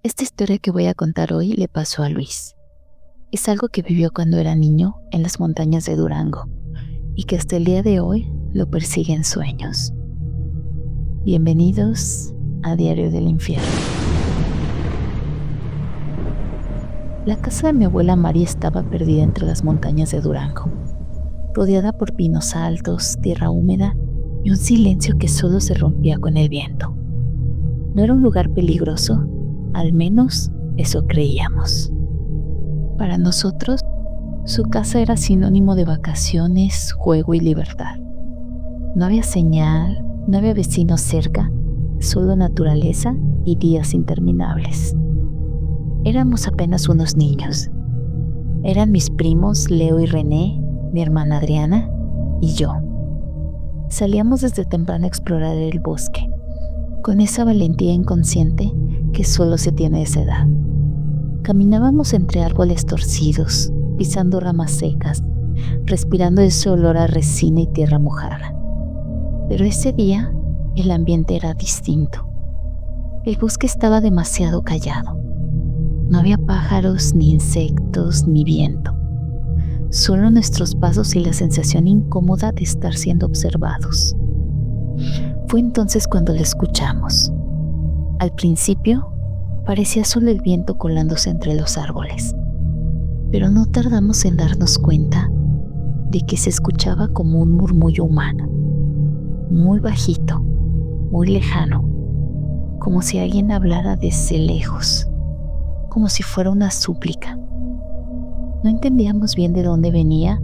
Esta historia que voy a contar hoy le pasó a Luis. Es algo que vivió cuando era niño en las montañas de Durango y que hasta el día de hoy lo persigue en sueños. Bienvenidos a Diario del Infierno. La casa de mi abuela María estaba perdida entre las montañas de Durango, rodeada por pinos altos, tierra húmeda y un silencio que solo se rompía con el viento. No era un lugar peligroso, al menos eso creíamos. Para nosotros, su casa era sinónimo de vacaciones, juego y libertad. No había señal, no había vecinos cerca, solo naturaleza y días interminables. Éramos apenas unos niños. Eran mis primos Leo y René, mi hermana Adriana y yo. Salíamos desde temprano a explorar el bosque, con esa valentía inconsciente que solo se tiene a esa edad. Caminábamos entre árboles torcidos, pisando ramas secas, respirando ese olor a resina y tierra mojada. Pero ese día el ambiente era distinto. El bosque estaba demasiado callado. No había pájaros, ni insectos, ni viento. Solo nuestros pasos y la sensación incómoda de estar siendo observados. Fue entonces cuando lo escuchamos. Al principio, parecía solo el viento colándose entre los árboles, pero no tardamos en darnos cuenta de que se escuchaba como un murmullo humano, muy bajito, muy lejano, como si alguien hablara desde lejos, como si fuera una súplica. No entendíamos bien de dónde venía,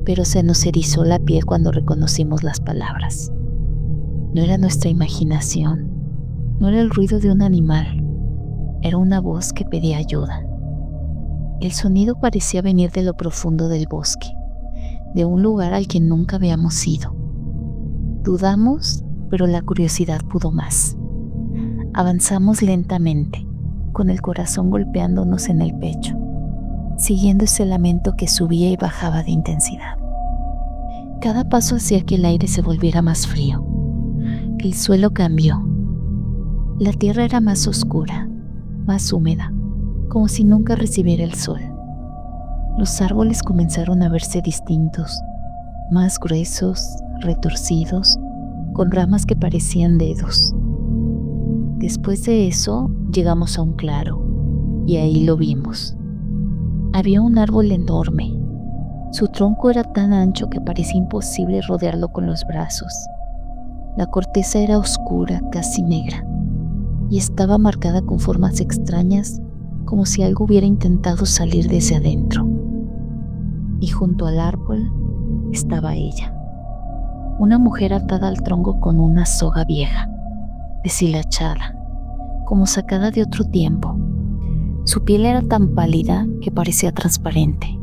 pero se nos erizó la piel cuando reconocimos las palabras. No era nuestra imaginación, no era el ruido de un animal, era una voz que pedía ayuda. El sonido parecía venir de lo profundo del bosque, de un lugar al que nunca habíamos ido. Dudamos, pero la curiosidad pudo más. Avanzamos lentamente, con el corazón golpeándonos en el pecho, siguiendo ese lamento que subía y bajaba de intensidad. Cada paso hacía que el aire se volviera más frío. El suelo cambió. La tierra era más oscura, más húmeda, como si nunca recibiera el sol. Los árboles comenzaron a verse distintos, más gruesos, retorcidos, con ramas que parecían dedos. Después de eso, llegamos a un claro, y ahí lo vimos. Había un árbol enorme. Su tronco era tan ancho que parecía imposible rodearlo con los brazos. La corteza era oscura, casi negra, y estaba marcada con formas extrañas, como si algo hubiera intentado salir desde adentro. Y junto al árbol estaba ella, una mujer atada al tronco con una soga vieja, deshilachada, como sacada de otro tiempo. Su piel era tan pálida que parecía transparente.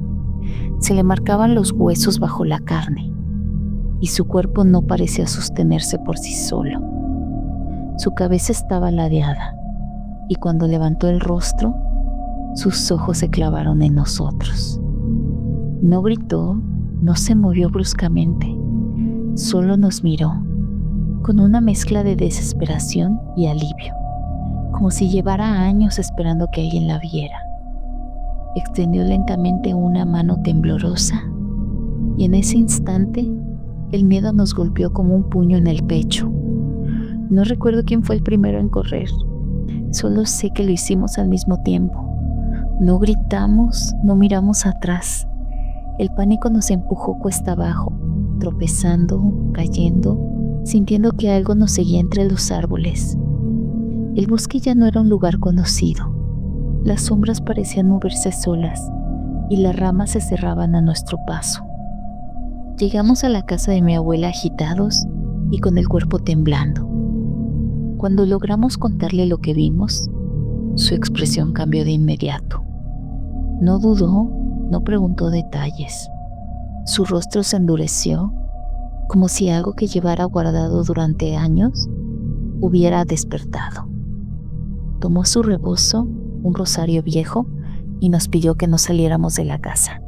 Se le marcaban los huesos bajo la carne, y su cuerpo no parecía sostenerse por sí solo. Su cabeza estaba ladeada, y cuando levantó el rostro, sus ojos se clavaron en nosotros. No gritó, no se movió bruscamente, solo nos miró, con una mezcla de desesperación y alivio, como si llevara años esperando que alguien la viera. Extendió lentamente una mano temblorosa, y en ese instante, el miedo nos golpeó como un puño en el pecho. No recuerdo quién fue el primero en correr. Solo sé que lo hicimos al mismo tiempo. No gritamos, no miramos atrás. El pánico nos empujó cuesta abajo, tropezando, cayendo, sintiendo que algo nos seguía entre los árboles. El bosque ya no era un lugar conocido. Las sombras parecían moverse solas y las ramas se cerraban a nuestro paso. Llegamos a la casa de mi abuela agitados y con el cuerpo temblando. Cuando logramos contarle lo que vimos, su expresión cambió de inmediato. No dudó, no preguntó detalles. Su rostro se endureció, como si algo que llevara guardado durante años hubiera despertado. Tomó su rebozo, un rosario viejo, y nos pidió que no saliéramos de la casa.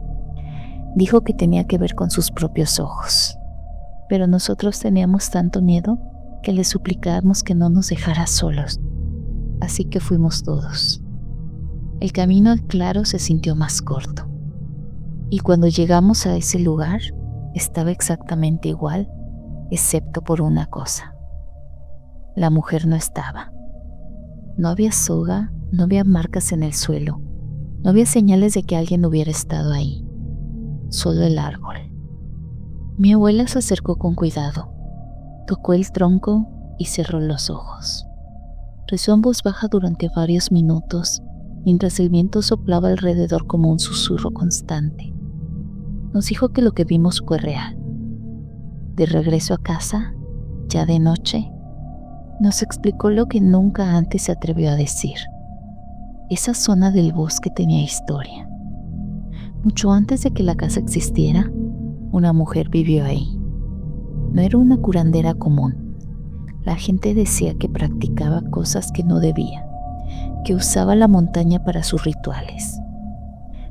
Dijo que tenía que ver con sus propios ojos, pero nosotros teníamos tanto miedo que le suplicamos que no nos dejara solos. Así que fuimos todos. El camino al claro se sintió más corto. Y cuando llegamos a ese lugar, estaba exactamente igual, excepto por una cosa. La mujer no estaba. No había soga, no había marcas en el suelo, no había señales de que alguien hubiera estado ahí. Solo el árbol. Mi abuela se acercó con cuidado, tocó el tronco y cerró los ojos. Rezó en voz baja durante varios minutos, mientras el viento soplaba alrededor como un susurro constante. Nos dijo que lo que vimos fue real. De regreso a casa, ya de noche, nos explicó lo que nunca antes se atrevió a decir. Esa zona del bosque tenía historia. Mucho antes de que la casa existiera, una mujer vivió ahí. No era una curandera común. La gente decía que practicaba cosas que no debía, que usaba la montaña para sus rituales.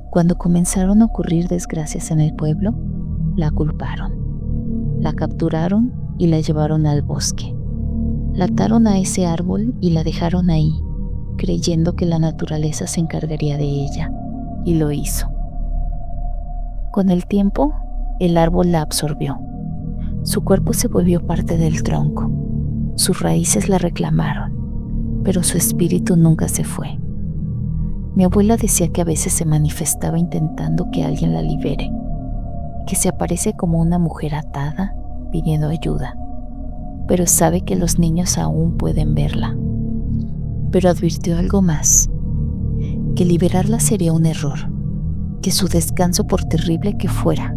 Cuando comenzaron a ocurrir desgracias en el pueblo, la culparon. La capturaron y la llevaron al bosque. La ataron a ese árbol y la dejaron ahí, creyendo que la naturaleza se encargaría de ella, y lo hizo. Con el tiempo, el árbol la absorbió. Su cuerpo se volvió parte del tronco. Sus raíces la reclamaron, pero su espíritu nunca se fue. Mi abuela decía que a veces se manifestaba intentando que alguien la libere, que se aparece como una mujer atada pidiendo ayuda, pero sabe que los niños aún pueden verla. Pero advirtió algo más, que liberarla sería un error, que su descanso, por terrible que fuera,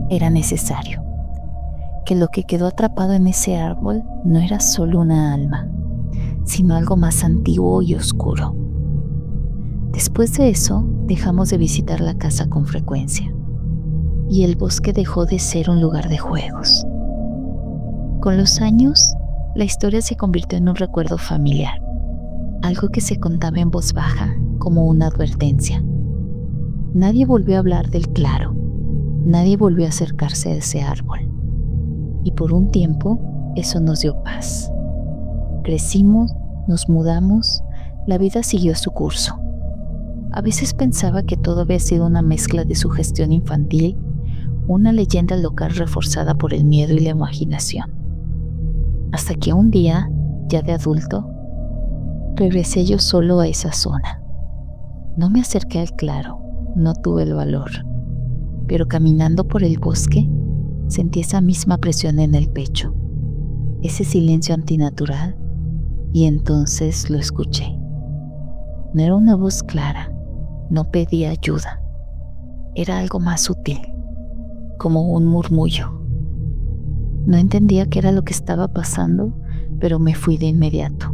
era necesario, que lo que quedó atrapado en ese árbol no era solo una alma, sino algo más antiguo y oscuro. Después de eso, dejamos de visitar la casa con frecuencia, y el bosque dejó de ser un lugar de juegos. Con los años, la historia se convirtió en un recuerdo familiar, algo que se contaba en voz baja como una advertencia. Nadie volvió a hablar del claro, nadie volvió a acercarse a ese árbol, y por un tiempo eso nos dio paz. Crecimos, nos mudamos, la vida siguió su curso. A veces pensaba que todo había sido una mezcla de sugestión infantil, una leyenda local reforzada por el miedo y la imaginación. Hasta que un día, ya de adulto, regresé yo solo a esa zona. No me acerqué al claro, no tuve el valor, pero caminando por el bosque, sentí esa misma presión en el pecho, ese silencio antinatural, y entonces lo escuché. No era una voz clara, no pedía ayuda, era algo más sutil, como un murmullo. No entendía qué era lo que estaba pasando, pero me fui de inmediato.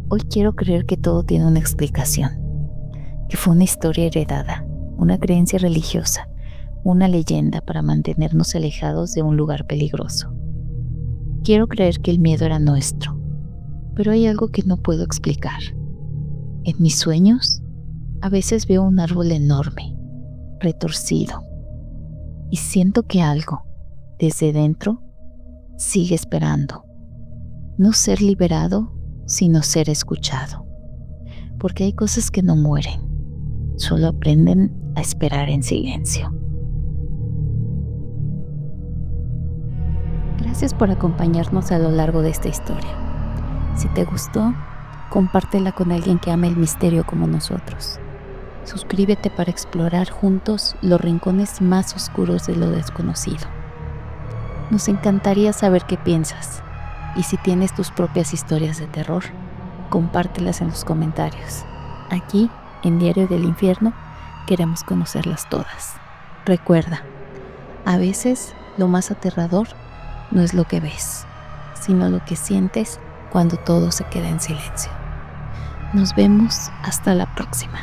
Hoy quiero creer que todo tiene una explicación, que fue una historia heredada, una creencia religiosa, una leyenda para mantenernos alejados de un lugar peligroso. Quiero creer que el miedo era nuestro, pero hay algo que no puedo explicar. En mis sueños, a veces veo un árbol enorme, retorcido, y siento que algo, desde dentro, sigue esperando. No ser liberado, sino ser escuchado. Porque hay cosas que no mueren, solo aprenden a esperar en silencio. Gracias por acompañarnos a lo largo de esta historia. Si te gustó, compártela con alguien que ame el misterio como nosotros. Suscríbete para explorar juntos los rincones más oscuros de lo desconocido. Nos encantaría saber qué piensas, y si tienes tus propias historias de terror, compártelas en los comentarios. Aquí, en Diario del Infierno, queremos conocerlas todas. Recuerda, a veces lo más aterrador no es lo que ves, sino lo que sientes cuando todo se queda en silencio. Nos vemos hasta la próxima.